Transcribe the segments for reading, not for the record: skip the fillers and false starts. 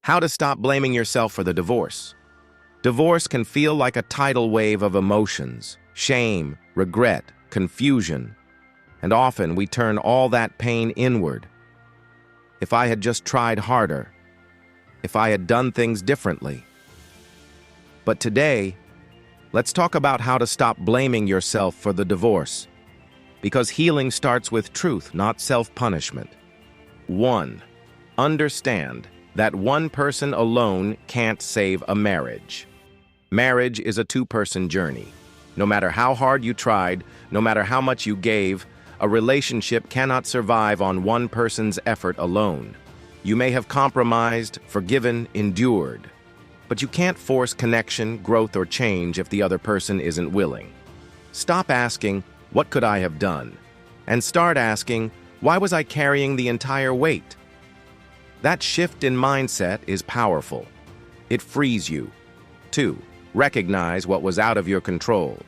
How to stop blaming yourself for the divorce. Divorce can feel like a tidal wave of emotions, shame, regret, confusion, and often we turn all that pain inward. If I had just tried harder, if I had done things differently. But today, let's talk about how to stop blaming yourself for the divorce. Because healing starts with truth, not self-punishment. 1. Understand that one person alone can't save a marriage. Marriage is a two-person journey. No matter how hard you tried, no matter how much you gave, a relationship cannot survive on one person's effort alone. You may have compromised, forgiven, endured, but you can't force connection, growth, or change if the other person isn't willing. Stop asking, "What could I have done?" and start asking, "Why was I carrying the entire weight?" That shift in mindset is powerful. It frees you. 2. Recognize what was out of your control.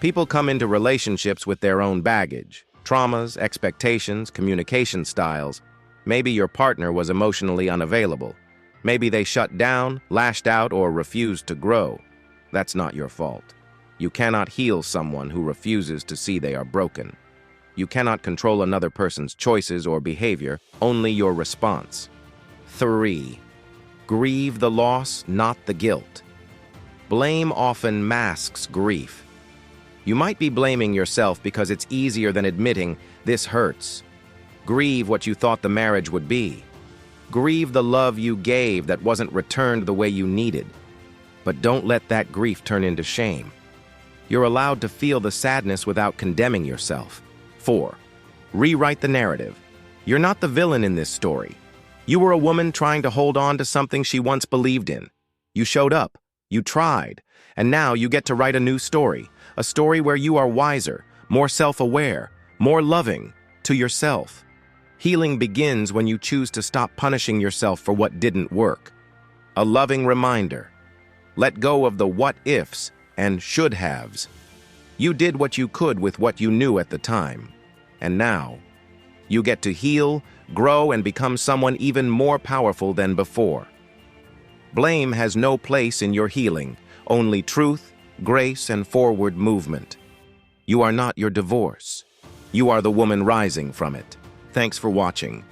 People come into relationships with their own baggage, traumas, expectations, communication styles. Maybe your partner was emotionally unavailable. Maybe they shut down, lashed out, or refused to grow. That's not your fault. You cannot heal someone who refuses to see they are broken. You cannot control another person's choices or behavior, only your response. 3. Grieve the loss, not the guilt. Blame often masks grief. You might be blaming yourself because it's easier than admitting, "This hurts." Grieve what you thought the marriage would be. Grieve the love you gave that wasn't returned the way you needed. But don't let that grief turn into shame. You're allowed to feel the sadness without condemning yourself. 4. Rewrite the narrative. You're not the villain in this story. You were a woman trying to hold on to something she once believed in. You showed up, you tried, and now you get to write a new story, a story where you are wiser, more self-aware, more loving to yourself. Healing begins when you choose to stop punishing yourself for what didn't work. A loving reminder. Let go of the what-ifs and should-haves. You did what you could with what you knew at the time. And now, you get to heal, grow, and become someone even more powerful than before. Blame has no place in your healing, only truth, grace, and forward movement. You are not your divorce. You are the woman rising from it. Thanks for watching.